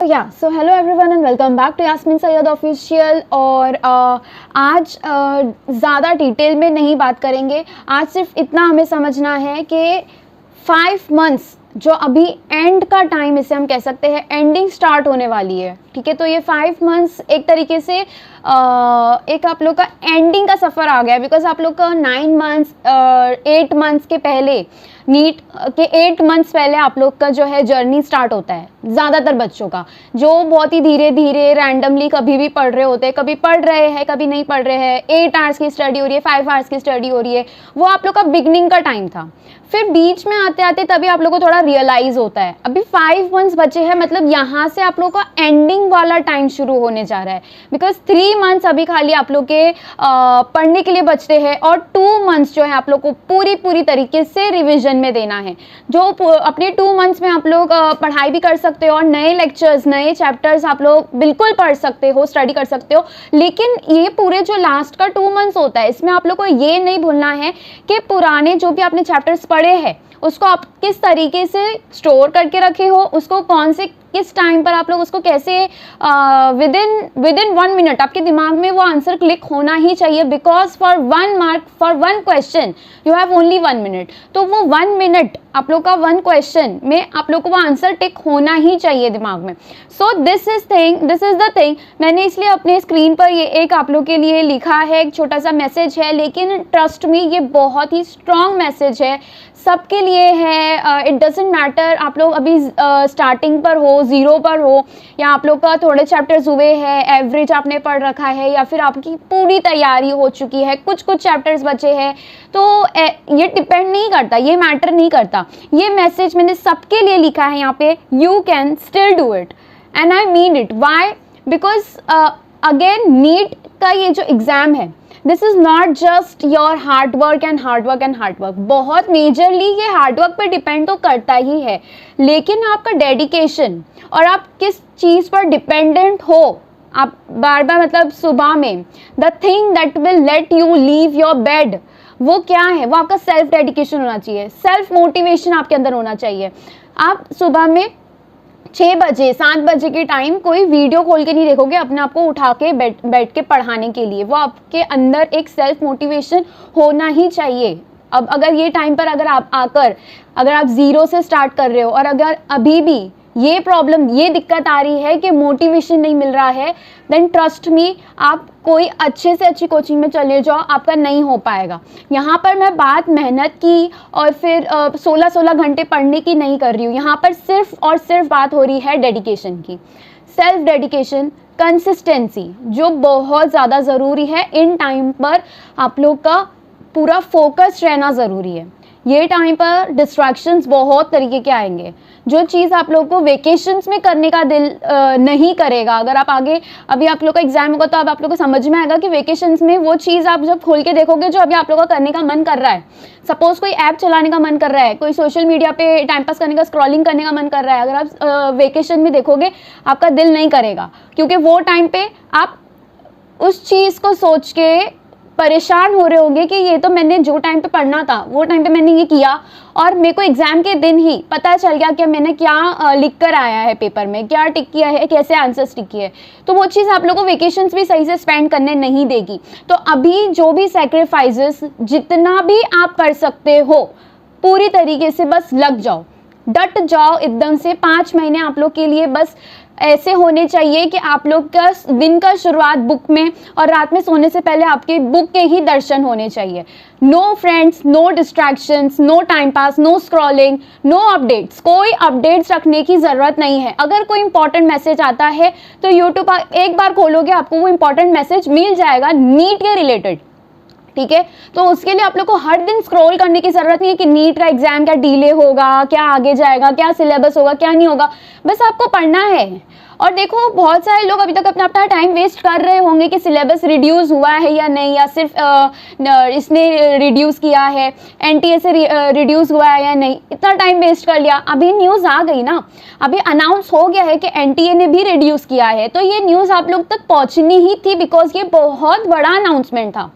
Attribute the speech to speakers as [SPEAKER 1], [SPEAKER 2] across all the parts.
[SPEAKER 1] So hello everyone and welcome back to Yasmin Syed official. और आज ज़्यादा डिटेल में नहीं बात करेंगे। आज सिर्फ इतना हमें समझना है कि 5 मंथ्स जो अभी एंड का टाइम, इसे हम कह सकते हैं एंडिंग स्टार्ट होने वाली है। ठीक है, तो ये 5 मंथ्स एक तरीके से एक आप लोग का एंडिंग का सफ़र आ गया, बिकॉज आप लोग का 9 मंथ्स 8 मंथ्स के पहले, नीट के 8 मंथ्स पहले आप लोग का जो है जर्नी स्टार्ट होता है ज़्यादातर बच्चों का, जो बहुत ही धीरे धीरे रैंडमली कभी भी पढ़ रहे होते हैं, कभी पढ़ रहे हैं कभी नहीं पढ़ रहे हैं। 8 आवर्स की स्टडी हो रही है, 5 आवर्स की स्टडी हो रही है, वो आप लोग का बिगनिंग का टाइम था। फिर बीच में आते आते तभी आप लोग को थोड़ा रियलाइज़ होता है। अभी 5 मंथ्स बचे हैं, मतलब यहाँ से आप लोग का एंडिंग वाला टाइम शुरू होने जा रहा है, बिकॉज 3 मंथ्स अभी खाली आप लोग के पढ़ने के लिए बचते हैं और 2 मंथ्स जो है आप लोग को पूरी तरीके से रिविजन में देना है। जो अपने 2 मंथ्स में आप लोग पढ़ाई भी कर सकते हो और नए लेक्चर्स, नए चैप्टर्स आप लोग बिल्कुल पढ़ सकते हो, स्टडी कर सकते हो। लेकिन ये पूरे जो लास्ट का 2 मंथ्स होता है, इसमें आप लोग को ये नहीं भूलना है कि पुराने जो भी आपने चैप्टर्स पढ़े हैं उसको आप किस तरीके से स्टोर करके रखे हो, उसको कौन से किस टाइम पर आप लोग उसको कैसे विद इन 1 मिनट आपके दिमाग में वो आंसर क्लिक होना ही चाहिए, because for 1 mark for 1 question you have only 1 minute. तो वो 1 मिनट आप लोग का 1 क्वेश्चन में आप लोग को वो आंसर टिक होना ही चाहिए दिमाग में। So this is the thing. मैंने इसलिए अपने स्क्रीन पर ये एक आप लोग के लिए लिखा है, एक छोटा सा मैसेज है, लेकिन ट्रस्ट मी ये बहुत ही स्ट्रॉन्ग मैसेज है, सबके लिए है। इट डजेंट मैटर आप लोग अभी स्टार्टिंग पर हो, 0 पर हो, या आप लोग का थोड़े चैप्टर्स हुए हैं, एवरेज आपने पढ़ रखा है, या फिर आपकी पूरी तैयारी हो चुकी है, कुछ चैप्टर्स बचे हैं। तो ये डिपेंड नहीं करता, ये मैटर नहीं करता। ये मैसेज मैंने सबके लिए लिखा है यहाँ पे, you can still do it and I mean it. Why? Because again NEET का ये जो एग्ज़ाम है, this is not just your hard work and hard work. बहुत मेजरली ये हार्ड वर्क पर डिपेंड तो करता ही है, लेकिन आपका डेडिकेशन और आप किस चीज़ पर डिपेंडेंट हो, आप बार बार मतलब सुबह में the thing that will let you leave your bed, वो क्या है? वो आपका सेल्फ डेडिकेशन होना चाहिए, सेल्फ मोटिवेशन आपके अंदर होना चाहिए। आप सुबह में 6 बजे 7 बजे के टाइम कोई वीडियो खोल के नहीं देखोगे अपने आप को उठा के बैठ के पढ़ाने के लिए। वो आपके अंदर एक सेल्फ मोटिवेशन होना ही चाहिए। अब अगर ये टाइम पर अगर आप 0 से स्टार्ट कर रहे हो और अगर अभी भी ये प्रॉब्लम, ये दिक्कत आ रही है कि मोटिवेशन नहीं मिल रहा है, देन ट्रस्ट मी आप कोई अच्छे से अच्छी कोचिंग में चले जाओ, आपका नहीं हो पाएगा। यहाँ पर मैं बात मेहनत की और फिर 16 घंटे पढ़ने की नहीं कर रही हूँ। यहाँ पर सिर्फ और सिर्फ बात हो रही है डेडिकेशन की, सेल्फ डेडिकेशन, कंसिस्टेंसी, जो बहुत ज़्यादा ज़रूरी है। इन टाइम पर आप लोग का पूरा फोकस रहना ज़रूरी है। ये टाइम पर डिस्ट्रैक्शंस बहुत तरीके के आएंगे। जो चीज़ आप लोग को वेकेशंस में करने का दिल नहीं करेगा, अगर आप आगे अभी आप लोग का एग्जाम होगा तो अब आप लोग को समझ में आएगा कि वेकेशंस में वो चीज़ आप जब खोल के देखोगे जो अभी आप लोग का करने का मन कर रहा है, सपोज कोई ऐप चलाने का मन कर रहा है, कोई सोशल मीडिया पे टाइम पास करने का, स्क्रॉलिंग करने का मन कर रहा है, अगर आप वेकेशन में देखोगे आपका दिल नहीं करेगा, क्योंकि वो टाइम पे आप उस चीज़ को सोच के परेशान हो रहे होंगे कि ये तो मैंने जो टाइम पे पढ़ना था वो टाइम पे मैंने ये किया और मेरे को एग्जाम के दिन ही पता चल गया कि मैंने क्या लिख कर आया है पेपर में, क्या टिक किया है, कैसे आंसर्स टिक किए। तो वो चीज़ आप लोगों को वेकेशंस भी सही से स्पेंड करने नहीं देगी। तो अभी जो भी सेक्रीफाइसेस जितना भी आप कर सकते हो पूरी तरीके से बस लग जाओ, डट जाओ एकदम से। 5 महीने आप लोग के लिए बस ऐसे होने चाहिए कि आप लोग का दिन का शुरुआत बुक में और रात में सोने से पहले आपके बुक के ही दर्शन होने चाहिए। No friends, no distractions, no time pass, no scrolling, no updates. कोई अपडेट्स रखने की ज़रूरत नहीं है। अगर कोई इंपॉर्टेंट मैसेज आता है तो यूट्यूब एक बार खोलोगे आपको वो इंपॉर्टेंट मैसेज मिल जाएगा नीट के रिलेटेड। ठीक है, तो उसके लिए आप लोग को हर दिन स्क्रॉल करने की ज़रूरत नहीं है कि नीट का एग्जाम क्या डिले होगा, क्या आगे जाएगा, क्या सिलेबस होगा, क्या नहीं होगा। बस आपको पढ़ना है। और देखो बहुत सारे लोग अभी तक अपना टाइम वेस्ट कर रहे होंगे कि सिलेबस रिड्यूस हुआ है या नहीं, या सिर्फ इसने रिड्यूस किया है, एनटीए से रिड्यूस हुआ है या नहीं, इतना टाइम वेस्ट कर लिया। अभी न्यूज़ आ गई ना, अभी अनाउंस हो गया है कि एनटीए ने भी रिड्यूस किया है, तो ये न्यूज़ आप लोग तक पहुँचनी ही थी, बिकॉज ये बहुत बड़ा अनाउंसमेंट था।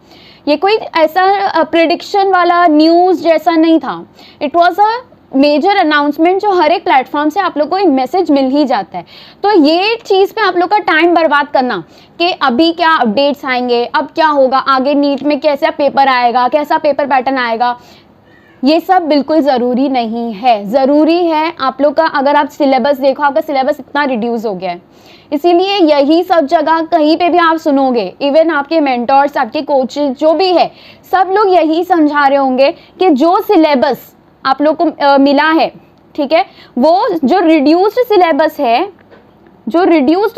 [SPEAKER 1] ये कोई ऐसा प्रेडिक्शन वाला न्यूज़ जैसा नहीं था। It was a major announcement जो हर एक प्लेटफॉर्म से आप लोग को एक मैसेज मिल ही जाता है। तो ये चीज़ पे आप लोग का टाइम बर्बाद करना कि अभी क्या अपडेट्स आएंगे, अब क्या होगा आगे, नीट में कैसा पेपर आएगा, कैसा पेपर पैटर्न आएगा, ये सब बिल्कुल ज़रूरी नहीं है। ज़रूरी है आप लोग का, अगर आप सिलेबस देखो, आपका सिलेबस इतना रिड्यूस हो गया है, इसीलिए यही सब जगह कहीं पे भी आप सुनोगे, इवन आपके मेंटर्स, आपके कोचेस जो भी है, सब लोग यही समझा रहे होंगे कि जो सिलेबस आप लोग को मिला है, ठीक है, वो जो रिड्यूस्ड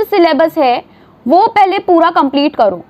[SPEAKER 1] सिलेबस है वो पहले पूरा कंप्लीट करो,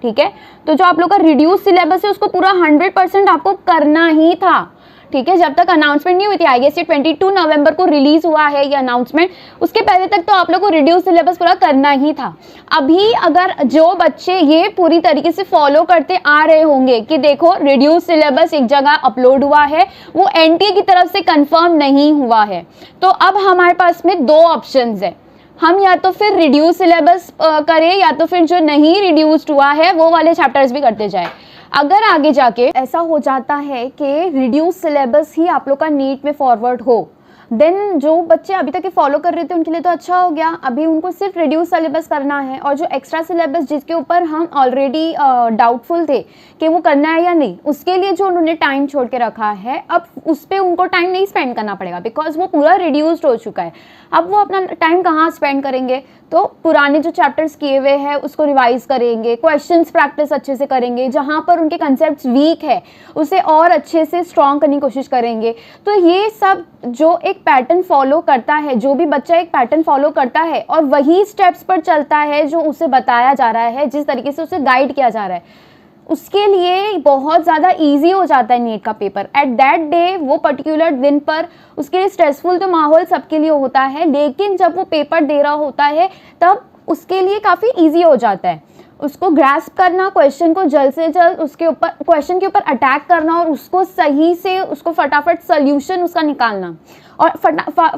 [SPEAKER 1] ठीक है। तो जो आप लोग का रिड्यूस सिलेबस है उसको पूरा 100% आपको करना ही था, ठीक है। जब तक अनाउंसमेंट नहीं हुई थी, आई गेस ये 22 नवंबर को रिलीज हुआ है ये अनाउंसमेंट, उसके पहले तक तो आप लोग को रिड्यूस सिलेबस पूरा करना ही था। अभी अगर जो बच्चे ये पूरी तरीके से फॉलो करते आ रहे होंगे कि देखो रिड्यूस सिलेबस एक जगह अपलोड हुआ है, वो एनटीए की तरफ से कंफर्म नहीं हुआ है, तो अब हमारे पास में दो ऑप्शंस है, हम या तो फिर रिड्यूस सिलेबस करें या तो फिर जो नहीं रिड्यूस्ड हुआ है वो वाले चैप्टर्स भी करते जाए। अगर आगे जाके ऐसा हो जाता है कि रिड्यूस सिलेबस ही आप लोग का नीट में फॉरवर्ड हो, देन जो बच्चे अभी तक फॉलो कर रहे थे उनके लिए तो अच्छा हो गया, अभी उनको सिर्फ रिड्यूस सिलेबस करना है, और जो एक्स्ट्रा सिलेबस जिसके ऊपर हम ऑलरेडी डाउटफुल थे कि वो करना है या नहीं, उसके लिए जो उन्होंने टाइम छोड़ के रखा है, अब उस पर उनको टाइम नहीं स्पेंड करना पड़ेगा, बिकॉज वो पूरा रिड्यूस्ड हो चुका है। अब वो अपना टाइम कहाँ स्पेंड करेंगे, तो पुराने जो चैप्टर्स किए हुए हैं उसको रिवाइज करेंगे, क्वेश्चंस प्रैक्टिस अच्छे से करेंगे, जहाँ पर उनके कंसेप्ट वीक है उसे और अच्छे से स्ट्रॉन्ग करने की कोशिश करेंगे। तो ये सब जो एक पैटर्न फॉलो करता है, जो भी बच्चा एक पैटर्न फॉलो करता है और वही स्टेप्स पर चलता है जो उसे बताया जा रहा है, जिस तरीके से उसे गाइड किया जा रहा है, उसके लिए बहुत ज़्यादा इजी हो जाता है नीट का पेपर। एट दैट डे, वो पर्टिकुलर दिन पर उसके लिए स्ट्रेसफुल तो माहौल सबके लिए होता है, लेकिन जब वो पेपर दे रहा होता है तब उसके लिए काफ़ी इजी हो जाता है उसको ग्रास्प करना, क्वेश्चन को जल्द से जल्द उसके ऊपर, क्वेश्चन के ऊपर अटैक करना और उसको सही से, उसको फटाफट सोल्यूशन उसका निकालना और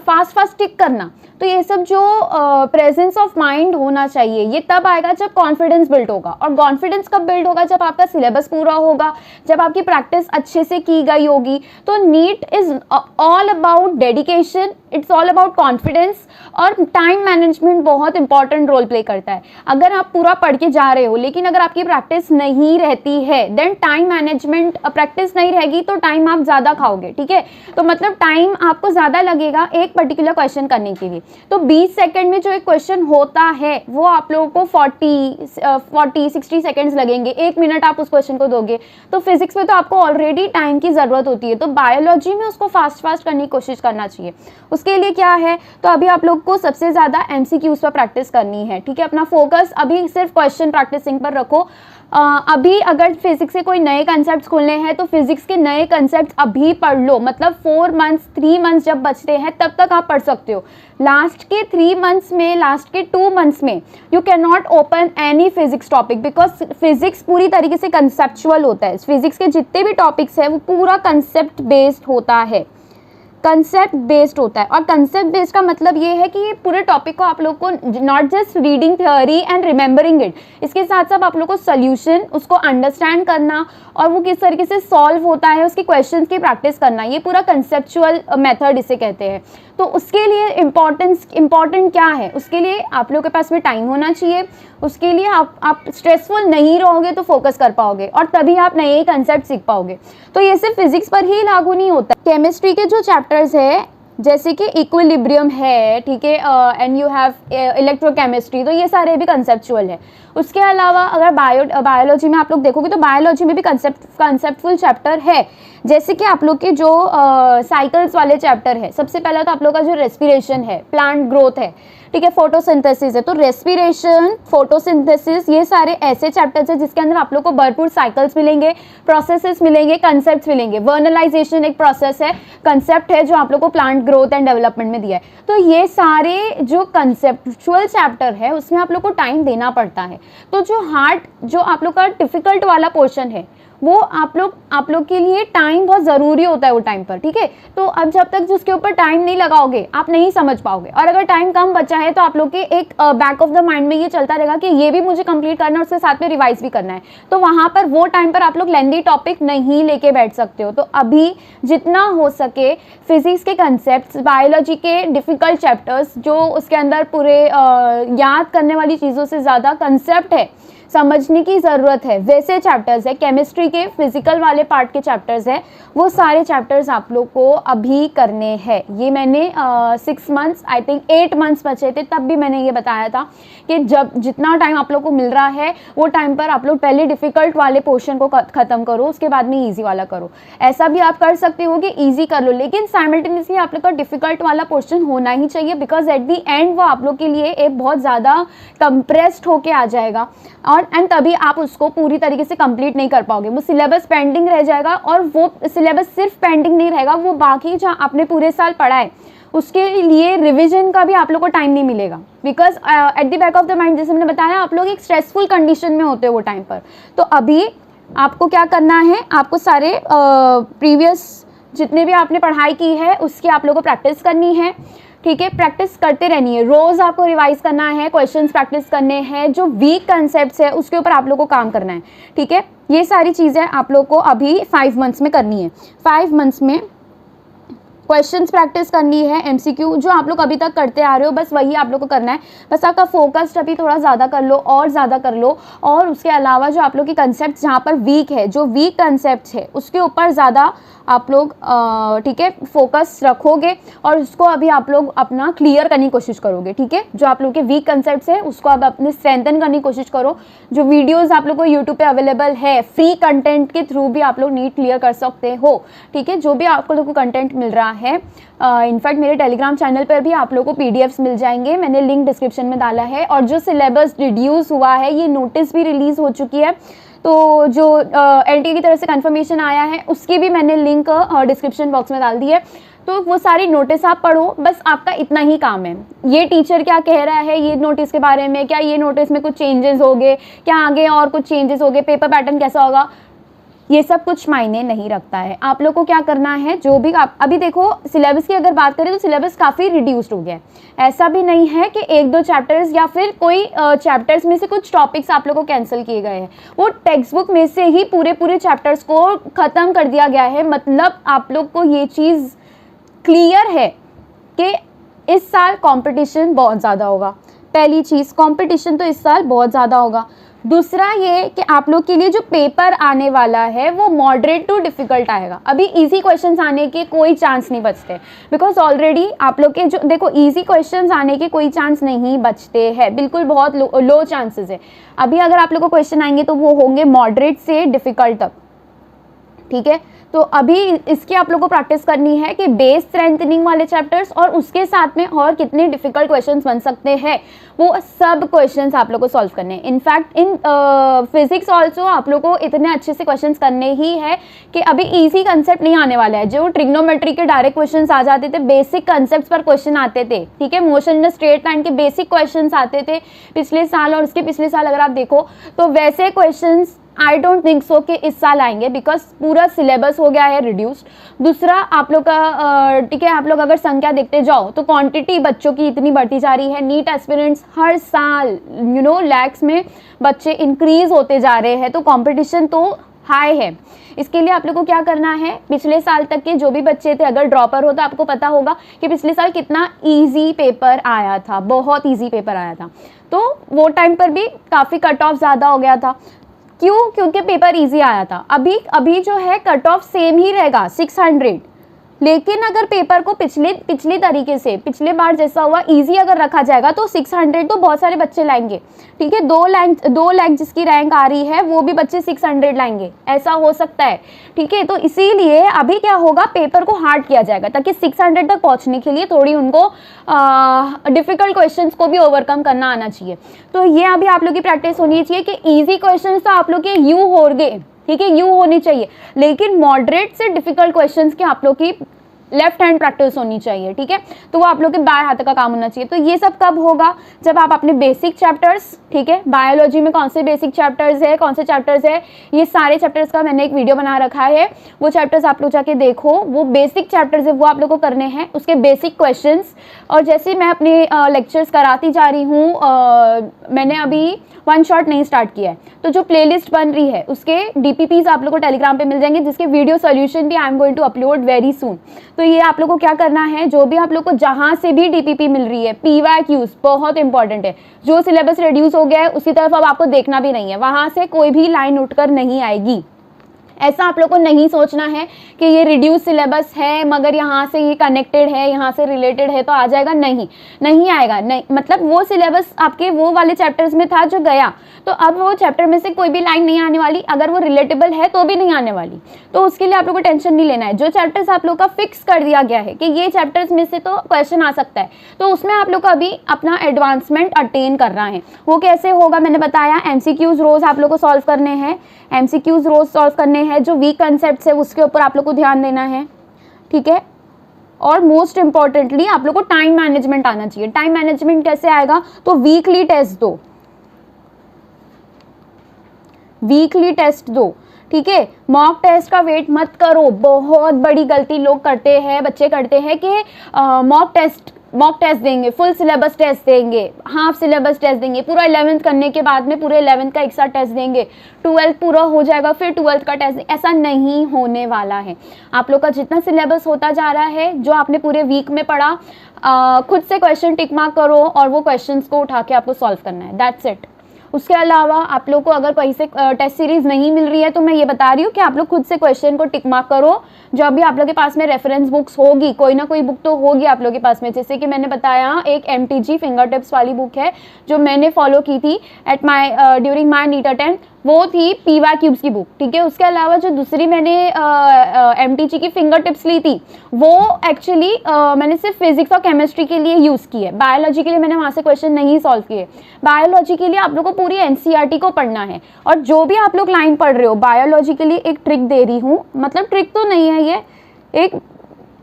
[SPEAKER 1] फास्ट टिक करना। तो ये सब जो प्रेजेंस ऑफ माइंड होना चाहिए, ये तब आएगा जब कॉन्फिडेंस बिल्ड होगा। और कॉन्फिडेंस कब बिल्ड होगा, जब आपका सिलेबस पूरा होगा, जब आपकी प्रैक्टिस अच्छे से की गई होगी। तो NEET is all about dedication, it's all about confidence, और टाइम मैनेजमेंट बहुत इंपॉर्टेंट रोल प्ले करता है। अगर आप पूरा पढ़ के जा रहे हो लेकिन अगर आपकी प्रैक्टिस नहीं रहती है, देन टाइम मैनेजमेंट, प्रैक्टिस नहीं रहेगी तो टाइम आप ज़्यादा खाओगे, ठीक है। तो मतलब टाइम आपको ज़्यादा लगेगा एक पर्टिकुलर क्वेश्चन करने के लिए। तो 20 सेकंड में जो एक क्वेश्चन होता है वो आप लोगों को 40-60 सेकंड्स लगेंगे, 1 मिनट आप उस क्वेश्चन को दोगे। तो फिजिक्स में तो आपको ऑलरेडी टाइम की ज़रूरत होती है, तो बायोलॉजी में उसको फास्ट करने की कोशिश करना चाहिए। उसके लिए क्या है, तो अभी आप लोग को सबसे ज़्यादा MCQs पर प्रैक्टिस करनी है, ठीक है। अपना फोकस अभी सिर्फ क्वेश्चन प्रैक्टिसिंग पर रखो। अभी अगर फिजिक्स के कोई नए कंसेप्ट खोलने हैं तो फिजिक्स के नए कंसेप्ट अभी पढ़ लो, मतलब 4 मंथ्स 3 मंथ्स जब बचते हैं तब तक आप पढ़ सकते हो। लास्ट के 3 मंथ्स में, लास्ट के 2 मंथ्स में you can not open any physics topic, because physics पूरी तरीके से कंसेप्चुअल होता है। फिजिक्स के जितने भी टॉपिक्स हैं वो पूरा कंसेप्ट बेस्ड होता है, कंसेप्ट बेस्ड होता है। और कंसेप्ट बेस्ड का मतलब ये है कि ये पूरे टॉपिक को आप लोग को not just reading theory and remembering it, इसके साथ साथ आप लोग को सोल्यूशन, उसको अंडरस्टैंड करना और वो किस तरीके से सॉल्व होता है, उसके क्वेश्चंस की प्रैक्टिस करना, ये पूरा कंसेप्चुअल मेथड इसे कहते हैं। तो उसके लिए इम्पॉर्टेंट क्या है, उसके लिए आप लोग के पास में टाइम होना चाहिए। उसके लिए आप स्ट्रेसफुल नहीं रहोगे तो फोकस कर पाओगे और तभी आप नए कंसेप्ट सीख पाओगे। तो ये सिर्फ फिजिक्स पर ही लागू नहीं होता। केमिस्ट्री के जो चैप्टर्स है जैसे कि इक्विलिब्रियम है, ठीक है, एंड यू हैव इलेक्ट्रोकेमिस्ट्री, तो ये सारे भी कंसेप्चुअल है। उसके अलावा अगर बायोलॉजी में आप लोग देखोगे तो बायोलॉजी में भी कंसेप्टफुल चैप्टर है, जैसे कि आप लोग के जो साइकिल्स वाले चैप्टर है। सबसे पहला तो आप लोग का जो रेस्पिरेशन है, प्लांट ग्रोथ है, ठीक है, फोटोसिंथेसिस है। तो रेस्पिरेशन, फोटोसिंथेसिस, ये सारे ऐसे चैप्टर्स हैं जिसके अंदर आप लोग को भरपूर साइकिल्स मिलेंगे, प्रोसेसेस मिलेंगे, कंसेप्ट्स मिलेंगे। वर्नलाइजेशन एक प्रोसेस है, कंसेप्ट है जो आप लोग को प्लांट ग्रोथ एंड डेवलपमेंट में दिया है। तो ये सारे जो कंसेप्चुअल चैप्टर है उसमें आप लोग को टाइम देना पड़ता है। तो जो हार्ड, जो आप लोग का डिफिकल्ट वाला पोर्शन है वो आप लोग के लिए टाइम बहुत ज़रूरी होता है वो टाइम पर, ठीक है। तो अब जब तक जिसके ऊपर टाइम नहीं लगाओगे आप नहीं समझ पाओगे, और अगर टाइम कम बचा है तो आप लोग के एक बैक ऑफ द माइंड में ये चलता रहेगा कि ये भी मुझे कंप्लीट करना है, उसके साथ में रिवाइज भी करना है। तो वहाँ पर वो टाइम पर आप लोग लेंदी टॉपिक नहीं लेके बैठ सकते हो। तो अभी जितना हो सके फिजिक्स के कंसेप्ट, बायोलॉजी के डिफ़िकल्ट चैप्टर्स जो उसके अंदर पूरे याद करने वाली चीज़ों से ज़्यादा कंसेप्ट है, समझने की ज़रूरत है, वैसे चैप्टर्स है, केमिस्ट्री के फिजिकल वाले पार्ट के चैप्टर्स है, वो सारे चैप्टर्स आप लोग को अभी करने हैं। ये मैंने 6 मंथ्स, आई थिंक 8 मंथ्स बचे थे, तब भी मैंने ये बताया था कि जब जितना टाइम आप लोग को मिल रहा है वो टाइम पर आप लोग पहले डिफ़िकल्ट वाले पोर्शन को ख़त्म करो, उसके बाद में ईजी वाला करो। ऐसा भी आप कर सकते हो कि ईजी कर लो, लेकिन साइमल्टेनियसली आप लोग का डिफ़िकल्ट वाला पोर्शन होना ही चाहिए, बिकॉज एट दी एंड वो आप लोग के लिए एक बहुत ज़्यादा कंप्रेस्ड होके आ जाएगा, और तभी आप उसको पूरी तरीके से कंप्लीट नहीं कर पाओगे। वो सिलेबस पेंडिंग रह जाएगा, और वो सिलेबस सिर्फ पेंडिंग नहीं रहेगा, वो बाकी जो आपने पूरे साल पढ़ा है उसके लिए रिवीजन का भी आप लोग को टाइम नहीं मिलेगा, because at the back of the mind, जैसे मैंने बताया, आप लोग एक स्ट्रेसफुल कंडीशन में होते हो वो टाइम पर। तो अभी आपको क्या करना है, आपको सारे प्रीवियस जितने भी आपने पढ़ाई की है उसकी आप लोग को प्रैक्टिस करनी है, ठीक है। प्रैक्टिस करते रहनी है, रोज़ आपको रिवाइज करना है, क्वेश्चंस प्रैक्टिस करने हैं, जो वीक कंसेप्ट्स है उसके ऊपर आप लोग को काम करना है, ठीक है। ये सारी चीज़ें आप लोग को अभी 5 मंथ्स में करनी है। 5 मंथ्स में क्वेश्चंस प्रैक्टिस करनी है, एमसीक्यू जो आप लोग अभी तक करते आ रहे हो बस वही आप लोग को करना है। बस आपका फोकस अभी थोड़ा ज़्यादा कर लो और ज़्यादा कर लो, और उसके अलावा जो आप लोग के कंसेप्ट जहाँ पर वीक है, जो वीक कंसेप्ट है उसके ऊपर ज़्यादा आप लोग ठीक है फोकस रखोगे, और उसको अभी आप लोग अपना क्लियर करने की कोशिश करोगे, ठीक है। जो आप लोग के वीक कंसेप्ट्स है उसको आप अपने स्ट्रेंथन करने की कोशिश करो। जो वीडियोस आप लोग को यूट्यूब पे अवेलेबल है, फ्री कंटेंट के थ्रू भी आप लोग नीट क्लियर कर सकते हो, ठीक है। जो भी आप लोग को कंटेंट मिल रहा है, इनफैक्ट मेरे टेलीग्राम चैनल पर भी आप लोगों को पीडीएफ्स मिल जाएंगे, मैंने लिंक डिस्क्रिप्शन में डाला है। और जो सिलेबस रिड्यूस हुआ है, ये नोटिस भी रिलीज़ हो चुकी है, तो जो एलटी की तरफ से कंफर्मेशन आया है उसकी भी मैंने लिंक डिस्क्रिप्शन बॉक्स में डाल दी है। तो वो सारी नोटिस आप पढ़ो, बस आपका इतना ही काम है। ये टीचर क्या कह रहा है ये नोटिस के बारे में, क्या ये नोटिस में कुछ चेंजेस हो गए, क्या आगे और कुछ चेंजेस हो गए, पेपर पैटर्न कैसा होगा, ये सब कुछ मायने नहीं रखता है। आप लोग को क्या करना है, जो भी आप अभी देखो सिलेबस की अगर बात करें तो सिलेबस काफ़ी रिड्यूस्ड हो गया है। ऐसा भी नहीं है कि 1-2 चैप्टर्स या फिर कोई चैप्टर्स में से कुछ टॉपिक्स आप लोग को कैंसिल किए गए हैं, वो टेक्स्ट बुक में से ही पूरे चैप्टर्स को ख़त्म कर दिया गया है। मतलब आप लोग को ये चीज़ क्लियर है कि इस साल कॉम्पिटिशन बहुत ज़्यादा होगा। पहली चीज़, कॉम्पिटिशन तो इस साल बहुत ज़्यादा होगा। दूसरा ये कि आप लोग के लिए जो पेपर आने वाला है वो मॉडरेट टू डिफ़िकल्ट आएगा। अभी इजी क्वेश्चंस आने के कोई चांस नहीं बचते, बिकॉज ऑलरेडी आप लोग के जो देखो इजी क्वेश्चंस आने के कोई चांस नहीं बचते हैं, बिल्कुल बहुत लो चांसेस है। अभी अगर आप लोग को क्वेश्चन आएंगे तो वो होंगे मॉडरेट से डिफ़िकल्ट तक, ठीक है। तो अभी इसकी आप लोग को प्रैक्टिस करनी है कि बेस स्ट्रेंथनिंग वाले चैप्टर्स और उसके साथ में और कितने डिफ़िकल्ट क्वेश्चंस बन सकते हैं वो सब क्वेश्चंस आप लोग को सॉल्व करने हैं। इनफैक्ट इन फिजिक्स ऑल्सो आप लोग को इतने अच्छे से क्वेश्चंस करने ही है कि अभी इजी कंसेप्ट नहीं आने वाला है। जो ट्रिग्नोमेट्री के डायरेक्ट क्वेश्चंस आ जाते थे, बेसिक कंसेप्ट पर क्वेश्चन आते थे, ठीक है। मोशन इन स्ट्रेट लाइन के बेसिक क्वेश्चन आते थे पिछले साल और उसके पिछले साल अगर आप देखो तो वैसे question I don't think so कि इस साल आएंगे, बिकॉज पूरा सिलेबस हो गया है रिड्यूस्ड। दूसरा आप लोग का ठीक है, आप लोग अगर संख्या देखते जाओ तो क्वांटिटी बच्चों की इतनी बढ़ती जा रही है। नीट एस्पिरेंट्स हर साल लैक्स में बच्चे इंक्रीज होते जा रहे हैं, तो कंपटीशन तो हाई है। इसके लिए आप लोग को क्या करना है, पिछले साल तक के जो भी बच्चे थे अगर ड्रॉपर हो तो आपको पता होगा कि पिछले साल कितना इजी पेपर आया था, बहुत इजी पेपर आया था। तो वो टाइम पर भी काफ़ी कट ऑफ ज़्यादा हो गया था। क्यों? क्योंकि पेपर इजी आया था। अभी जो है कट ऑफ सेम ही रहेगा 600, लेकिन अगर पेपर को पिछले तरीके से पिछले बार जैसा हुआ इजी अगर रखा जाएगा तो 600 तो बहुत सारे बच्चे लाएंगे, ठीक है। 2 लाख जिसकी रैंक आ रही है वो भी बच्चे 600 लाएंगे, ऐसा हो सकता है, ठीक है। तो इसीलिए अभी क्या होगा, पेपर को हार्ड किया जाएगा ताकि 600 तक पहुंचने के लिए थोड़ी उनको डिफिकल्ट क्वेश्चंस को भी ओवरकम करना आना चाहिए। तो ये अभी आप लोग की प्रैक्टिस होनी चाहिए कि ईजी क्वेश्चंस तो आप लोग के यू हो गए, ठीक है, यू होनी चाहिए, लेकिन मॉडरेट से डिफिकल्ट क्वेश्चंस की आप लोग की लेफ्ट हैंड प्रैक्टिस होनी चाहिए, ठीक है। तो वो आप लोग के बाएं हाथ का काम होना चाहिए। तो ये सब कब होगा, जब आप अपने बेसिक चैप्टर्स, ठीक है, बायोलॉजी में कौन से बेसिक चैप्टर्स है, कौन से चैप्टर्स है, ये सारे चैप्टर्स का मैंने एक वीडियो बना रखा है, वो चैप्टर्स आप लोग जाके देखो। वो बेसिक चैप्टर्स है वो आप लोग को करने हैं, उसके बेसिक क्वेश्चंस। और जैसे मैं अपने लेक्चर्स कराती जा रही हूँ, मैंने अभी वन शॉट नहीं स्टार्ट किया है, तो जो प्लेलिस्ट बन रही है उसके डीपीपीज आप लोग को टेलीग्राम पे मिल जाएंगे, जिसके वीडियो सॉल्यूशन भी I am going to upload very soon. तो ये आप लोग को क्या करना है, जो भी आप लोग को जहां से भी डीपीपी मिल रही है, पीवाईक्यूज बहुत इंपॉर्टेंट है, जो सिलेबस रिड्यूस हो गया है उसी तरफ अब आपको देखना भी नहीं है, वहां से कोई भी लाइन उठकर नहीं आएगी। ऐसा आप लोग को नहीं सोचना है कि ये रिड्यूस सिलेबस है मगर यहाँ से ये कनेक्टेड है, यहाँ से रिलेटेड है तो आ जाएगा, नहीं आएगा। नहीं, मतलब वो सिलेबस आपके वो वाले चैप्टर्स में था जो गया, तो अब वो चैप्टर में से कोई भी लाइन नहीं आने वाली, अगर वो रिलेटेबल है तो भी नहीं आने वाली। तो उसके लिए आप लोग को टेंशन नहीं लेना है। जो चैप्टर्स आप लोग का फिक्स कर दिया गया है कि ये चैप्टर्स में से तो क्वेश्चन आ सकता है, तो उसमें आप लोग को अभी अपना एडवांसमेंट अटेन करना है। वो कैसे होगा मैंने बताया, एमसीक्यूज रोज आप लोग को सॉल्व करने हैं, एमसीक्यूज रोज सॉल्व करने हैं। जो वीक कंसेप्ट्स है उसके ऊपर आप लोग को ध्यान देना है, ठीक है। और मोस्ट इंपॉर्टेंटली आप लोग को टाइम मैनेजमेंट आना चाहिए। टाइम मैनेजमेंट कैसे आएगा, तो वीकली टेस्ट दो, वीकली टेस्ट दो, ठीक है। मॉक टेस्ट का वेट मत करो। बहुत बड़ी गलती लोग करते हैं, बच्चे करते हैं कि मॉक टेस्ट देंगे, फुल सिलेबस टेस्ट देंगे, हाफ सिलेबस टेस्ट देंगे, पूरा 11th करने के बाद में पूरे 11th का एक साथ टेस्ट देंगे, 12th पूरा हो जाएगा फिर 12th का टेस्ट। ऐसा नहीं होने वाला है। आप लोग का जितना सिलेबस होता जा रहा है, जो आपने पूरे वीक में पढ़ा, खुद से क्वेश्चन टिक मार्क करो और वो क्वेश्चंस को उठा के आपको सॉल्व करना है, दैट्स इट। उसके अलावा आप लोग को अगर कहीं से टेस्ट सीरीज नहीं मिल रही है तो मैं ये बता रही हूँ कि आप लोग खुद से क्वेश्चन को टिक मार्क करो। जब भी आप लोग के पास में रेफरेंस बुक्स होगी, कोई ना कोई बुक तो होगी आप लोग के पास में, जैसे कि मैंने बताया एक MTG फिंगर टिप्स वाली बुक है जो मैंने फॉलो की थी at my during my NEET attempt, वो थी पीवाईक्यूज की बुक, ठीक है। उसके अलावा जो दूसरी मैंने MTG की फिंगर टिप्स ली थी वो एक्चुअली मैंने सिर्फ फिजिक्स और केमिस्ट्री के लिए यूज़ की है। बायोलॉजी के लिए मैंने वहाँ से क्वेश्चन नहीं सॉल्व किए। बायोलॉजी के लिए आप लोग को पूरी NCERT को पढ़ना है। और जो भी आप लोग लाइन पढ़ रहे हो, बायोलॉजी के लिए एक ट्रिक दे रही हूँ, मतलब ट्रिक तो नहीं है, ये एक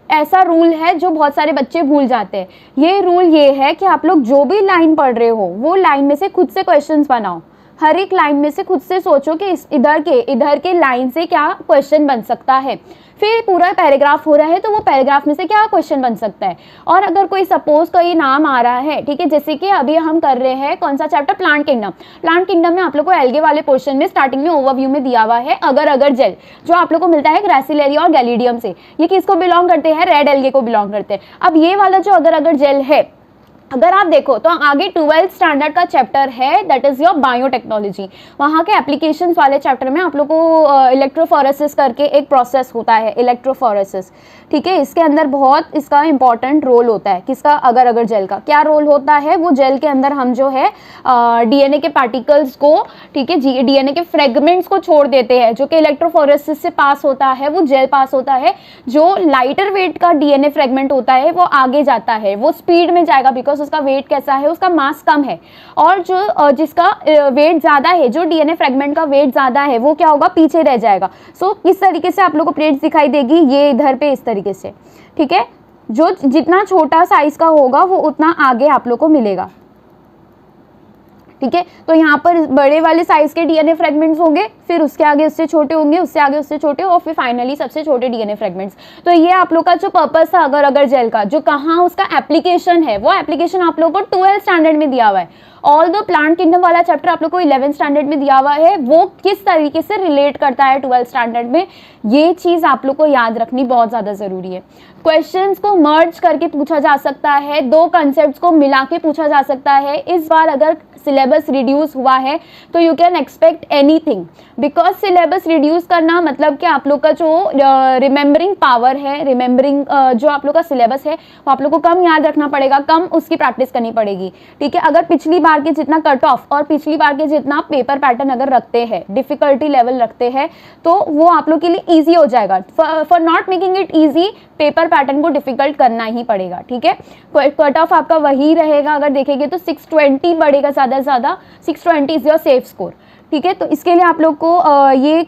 [SPEAKER 1] ऐसा रूल है जो बहुत सारे बच्चे भूल जाते हैं। ये रूल ये है कि आप लोग जो भी लाइन पढ़ रहे हो वो लाइन में से खुद से क्वेश्चंस बनाओ। हर एक लाइन में से खुद से सोचो कि इधर के लाइन से क्या क्वेश्चन बन सकता है। फिर पूरा पैराग्राफ हो रहा है तो वो पैराग्राफ में से क्या क्वेश्चन बन सकता है। और अगर कोई सपोज कोई नाम आ रहा है, ठीक है, जैसे कि अभी हम कर रहे हैं कौन सा chapter, plant kingdom. Plant kingdom में आप लोग को एल्गे वाले पोर्शन में स्टार्टिंग में ओवरव्यू में दिया हुआ है अगर जेल, जो आप लोग को मिलता है ग्रासिलेरिया और गैलिडियम से। ये किसको बिलोंग करते हैं, रेड एल्गे को बिलोंग करते हैं। अब ये वाला जो अगर जेल है, अगर आप देखो तो आगे 12th स्टैंडर्ड का चैप्टर है, दैट इज योर बायोटेक्नोलॉजी। वहाँ के एप्लीकेशंस वाले चैप्टर में आप लोग को इलेक्ट्रोफोरेसिस करके एक प्रोसेस होता है, इलेक्ट्रोफोरेसिस, ठीक है। इसके अंदर बहुत इसका इंपॉर्टेंट रोल होता है। किसका, अगर जेल का क्या रोल होता है, वो जेल के अंदर हम जो है DNA के पार्टिकल्स को, ठीक है, DNA के फ्रेगमेंट्स को छोड़ देते हैं, जो कि इलेक्ट्रोफोरेसिस से पास होता है, वो जेल पास होता है। जो लाइटर वेट का DNA फ्रेगमेंट होता है वो आगे जाता है, वो स्पीड में जाएगा, बिकॉज उसका वेट कैसा है, उसका मास कम है। और जो जिसका वेट ज्यादा है, जो DNA फ्रेगमेंट का वेट ज्यादा है, वो क्या होगा, पीछे रह जाएगा। सो इस तरीके से आप लोग को प्लेट्स दिखाई देगी, ये इधर पे इस तरीके से, ठीक है। जो जितना छोटा साइज का होगा वो उतना आगे आप लोग को मिलेगा, ठीक है। तो यहाँ पर बड़े वाले साइज के DNA फ्रेगमेंट्स होंगे, फिर उसके आगे उससे छोटे होंगे, उससे आगे उससे छोटे, और फिर फाइनली सबसे छोटे DNA फ्रेगमेंट्स। तो ये आप लोग का जो पर्पस था अगर जेल का, जो कहाँ उसका एप्लीकेशन है, वो एप्लीकेशन आप लोग को 12th स्टैंडर्ड में दिया हुआ है। ऑल द प्लांट किंगडम वाला चैप्टर आप लोग को 11th स्टैंडर्ड में दिया हुआ है। वो किस तरीके से रिलेट करता है 12th स्टैंडर्ड में, ये चीज़ आप लोग को याद रखनी बहुत ज़्यादा ज़रूरी है। क्वेश्चंस को मर्ज करके पूछा जा सकता है, दो कंसेप्ट्स को मिला के पूछा जा सकता है। इस बार अगर सिलेबस रिड्यूस हुआ है तो you can expect anything, because syllabus reduce करना मतलब कि आप लोग का जो रिमेंबरिंग पावर है, रिमेंबरिंग जो आप लोग का सिलेबस है वो आप लोग को कम याद रखना पड़ेगा, कम उसकी प्रैक्टिस करनी पड़ेगी, ठीक है। अगर पिछली बार के जितना कट ऑफ और पिछली बार के जितना पेपर पैटर्न अगर रखते हैं, डिफिकल्टी लेवल रखते हैं, तो वो आप लोग के लिए ईजी हो जाएगा। For not making it easy, paper pattern को डिफिकल्ट करना ही पड़ेगा, ठीक है। कट ऑफ आपका वही रहेगा, अगर देखेंगे तो 620 बढ़ेगा ज़्यादा से ज़्यादा, 620 इज योर सेफ स्कोर, ठीक है। तो इसके लिए आप लोग को ये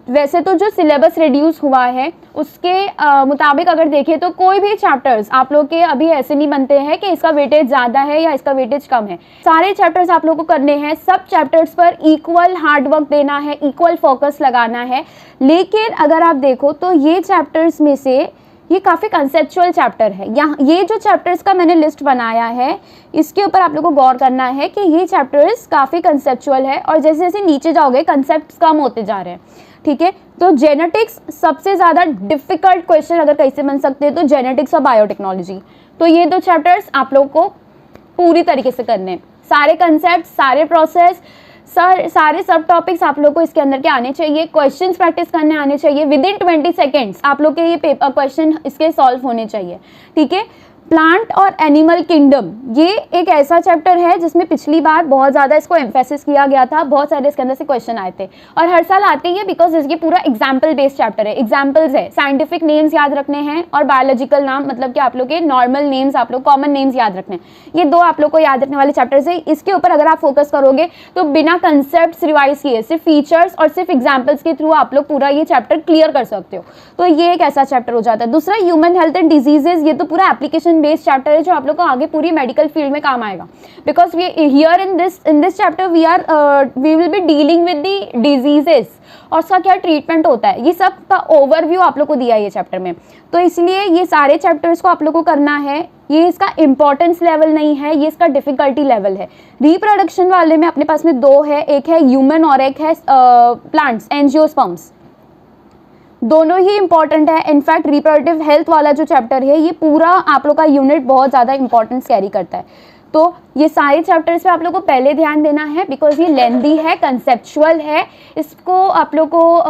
[SPEAKER 1] वैसे तो जो सिलेबस रिड्यूस हुआ है उसके मुताबिक अगर देखें तो कोई भी चैप्टर्स आप लोग के अभी ऐसे नहीं बनते हैं कि इसका वेटेज ज़्यादा है या इसका वेटेज कम है। सारे चैप्टर्स आप लोग को करने हैं, सब चैप्टर्स पर इक्वल हार्डवर्क देना है, इक्वल फोकस लगाना है। लेकिन अगर आप देखो तो ये चैप्टर्स में से ये काफ़ी कंसेप्चुअल चैप्टर है। यहाँ ये जो चैप्टर्स का मैंने लिस्ट बनाया है इसके ऊपर आप लोग को गौर करना है कि ये चैप्टर्स काफ़ी कंसेप्चुअल है और जैसे जैसे नीचे जाओगे कंसेप्ट्स कम होते जा रहे हैं, ठीक है। तो जेनेटिक्स सबसे ज़्यादा डिफिकल्ट क्वेश्चन अगर कैसे बन सकते हैं तो जेनेटिक्स और बायोटेक्नोलॉजी। तो ये दो चैप्टर्स आप लोग को पूरी तरीके से करने हैं, सारे कंसेप्ट, सारे प्रोसेस, सारे सब टॉपिक्स आप लोग को इसके अंदर के आने चाहिए। क्वेश्चंस प्रैक्टिस करने आने चाहिए, विद इन 20 सेकेंड्स आप लोग के ये पेपर क्वेश्चन इसके सॉल्व होने चाहिए, ठीक है। प्लांट और एनिमल किंगडम ये एक ऐसा चैप्टर है जिसमें पिछली बार बहुत ज़्यादा इसको एम्फेसिस किया गया था, बहुत सारे इसके अंदर से क्वेश्चन आए थे और हर साल आते ही है बिकॉज इसके पूरा एग्जाम्पल बेस्ड चैप्टर है। एग्जाम्पल्स है, साइंटिफिक नेम्स याद रखने हैं और बायोलॉजिकल नाम, मतलब कि आप लोग के नॉर्मल नेम्स, आप लोग कॉमन नेम्स याद रखने हैं। ये दो आप लोग को याद रखने वाले चैप्टर्स है। इसके ऊपर अगर आप फोकस करोगे तो बिना कंसेप्ट रिवाइज किए सिर्फ फीचर्स और सिर्फ एग्जाम्पल्स के थ्रू आप लोग पूरा ये चैप्टर क्लियर कर सकते हो। तो ये एक ऐसा चैप्टर हो जाता है। दूसरा ह्यूमन हेल्थ एंड डिजीजेज, ये तो पूरा एप्लीकेशन बेस्ड चैप्टर है जो आप लोग को आगे पूरी मेडिकल फील्ड में काम आएगा। Because we here in this chapter we will be dealing with the diseases और उसका क्या ट्रीटमेंट होता है, ये सब का ओवरव्यू आप लोग को दिया है ये चैप्टर में। तो इसलिए ये सारे चैप्टर्स को आप लोग को करना है। ये इसका इंपॉर्टेंस लेवल नहीं है, ये इसका डिफिकल्टी लेवल है। रिप्रोडक्शन वाले में अपने पास में दो है, एक है ह्यूमन और एक है प्लांट्स, एंजियोस्पर्म्स। दोनों ही इंपॉर्टेंट है। इनफैक्ट रिप्रोडक्टिव हेल्थ वाला जो चैप्टर है ये पूरा आप लोग का यूनिट बहुत ज़्यादा इंपॉर्टेंस कैरी करता है। तो ये सारे चैप्टर्स पे आप लोग को पहले ध्यान देना है बिकॉज ये लेंदी है, कंसेप्चुअल है, इसको आप लोग को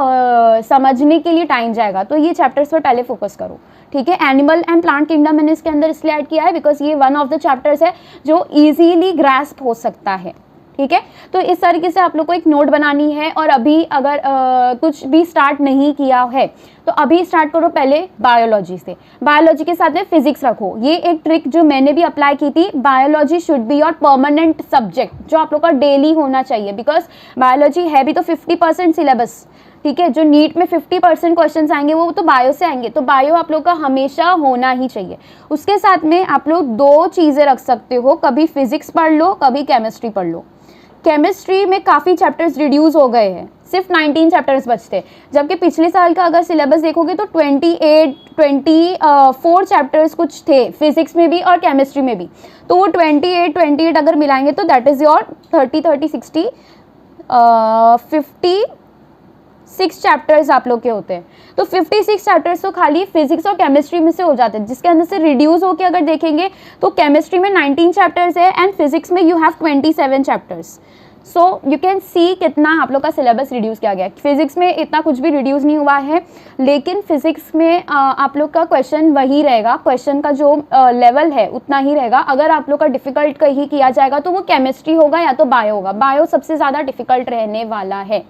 [SPEAKER 1] समझने के लिए टाइम जाएगा। तो ये चैप्टर्स पर पहले फोकस करो, ठीक है। एनिमल एंड प्लांट किंगडम मैंने इसके अंदर इसलिए ऐड किया है बिकॉज ये वन ऑफ द चैप्टर्स है जो ईजीली ग्रास्प हो सकता है, ठीक है। तो इस तरीके से आप लोग को एक नोट बनानी है और अभी अगर कुछ भी स्टार्ट नहीं किया है तो अभी स्टार्ट करो पहले बायोलॉजी से। बायोलॉजी के साथ में फिजिक्स रखो। ये एक ट्रिक जो मैंने भी अप्लाई की थी, biology should be your permanent subject जो आप लोग का डेली होना चाहिए। बिकॉज बायोलॉजी है भी तो 50% सिलेबस, ठीक है। जो नीट में 50% क्वेश्चन आएंगे वो तो बायो से आएंगे, तो बायो आप लोग का हमेशा होना ही चाहिए। उसके साथ में आप लोग दो चीज़ें रख सकते हो, कभी फिजिक्स पढ़ लो, कभी केमिस्ट्री पढ़ लो। केमिस्ट्री में काफ़ी चैप्टर्स रिड्यूस हो गए हैं, सिर्फ 19 चैप्टर्स बचते, जबकि पिछले साल का अगर सिलेबस देखोगे तो 24 चैप्टर्स कुछ थे फिजिक्स में भी और केमिस्ट्री में भी। तो वो 28 अगर मिलाएंगे तो दैट इज़ योर 56 चैप्टर्स आप लोग के होते हैं। तो 56 चैप्टर्स तो खाली फिजिक्स और केमिस्ट्री में से हो जाते हैं, जिसके अंदर से रिड्यूस होकर अगर देखेंगे तो केमिस्ट्री में 19 चैप्टर्स है एंड फिजिक्स में you have 27 chapters. So you can see कितना आप लोग का सिलेबस रिड्यूस किया गया है। फिजिक्स में इतना कुछ भी रिड्यूस नहीं हुआ है, लेकिन फिजिक्स में आप लोग का क्वेश्चन वही रहेगा, क्वेश्चन का जो लेवल है उतना ही रहेगा। अगर आप लोग का डिफिकल्ट कहीं किया जाएगा तो वो केमिस्ट्री होगा या तो बायो होगा। बायो सबसे ज़्यादा डिफिकल्ट रहने वाला है,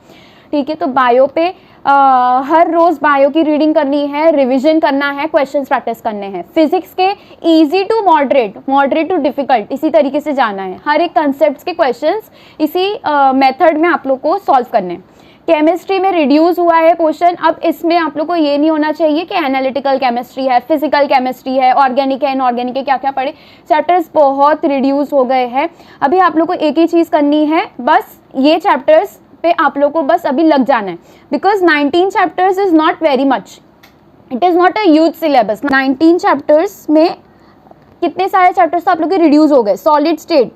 [SPEAKER 1] ठीक है। तो बायो पे हर रोज़ बायो की रीडिंग करनी है, रिवीजन करना है, क्वेश्चंस प्रैक्टिस करने हैं। फिजिक्स के easy to moderate, moderate to difficult, इसी तरीके से जाना है। हर एक कंसेप्ट के क्वेश्चंस इसी मेथड में आप लोग को सॉल्व करने हैं। केमिस्ट्री में रिड्यूस हुआ है पोर्शन, अब इसमें आप लोग को ये नहीं होना चाहिए कि एनालिटिकल केमिस्ट्री है, फिजिकल केमिस्ट्री है, ऑर्गेनिक है, इनऑर्गेनिक है, क्या क्या पढ़े। चैप्टर्स बहुत रिड्यूस हो गए हैं। अभी आप लोग को एक ही चीज़ करनी है, बस ये चैप्टर्स पे आप लोग को बस अभी लग जाना है। Because 19 chapters is not very much, it is not a huge syllabus. 19 chapters में कितने सारे चैप्टर्स तो आप लोग के रिड्यूस हो गए। सॉलिड स्टेट,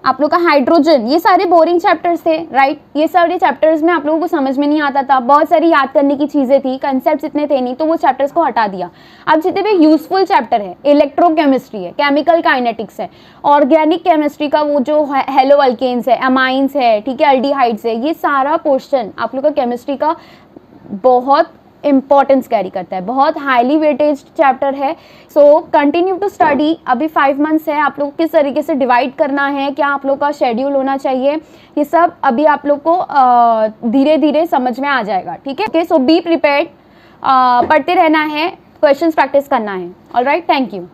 [SPEAKER 1] आप लोग का हाइड्रोजन, ये सारे बोरिंग चैप्टर्स थे, राइट। ये सारे चैप्टर्स में आप लोगों को समझ में नहीं आता था, बहुत सारी याद करने की चीज़ें थी, कंसेप्ट्स इतने थे नहीं, तो वो चैप्टर्स को हटा दिया। अब जितने भी यूजफुल चैप्टर है, इलेक्ट्रोकेमिस्ट्री है, केमिकल काइनेटिक्स है, ऑर्गेनिक केमिस्ट्री का वो जो हेलो अल्केन्स है, अमाइंस है, ठीक है, एल्डिहाइड्स है, ये सारा पोर्शन आप लोग का केमिस्ट्री का बहुत इंपॉर्टेंस कैरी करता है, बहुत हाईली वेटेज चैप्टर है। So continue to study. अभी 5 मंथ्स है, आप लोग किस तरीके से डिवाइड करना है, क्या आप लोग का शेड्यूल होना चाहिए, ये सब अभी आप लोग को धीरे धीरे समझ में आ जाएगा, ठीक है। ओके, सो बी प्रिपेयर्ड, पढ़ते रहना है, क्वेश्चंस प्रैक्टिस करना है। Alright, thank you.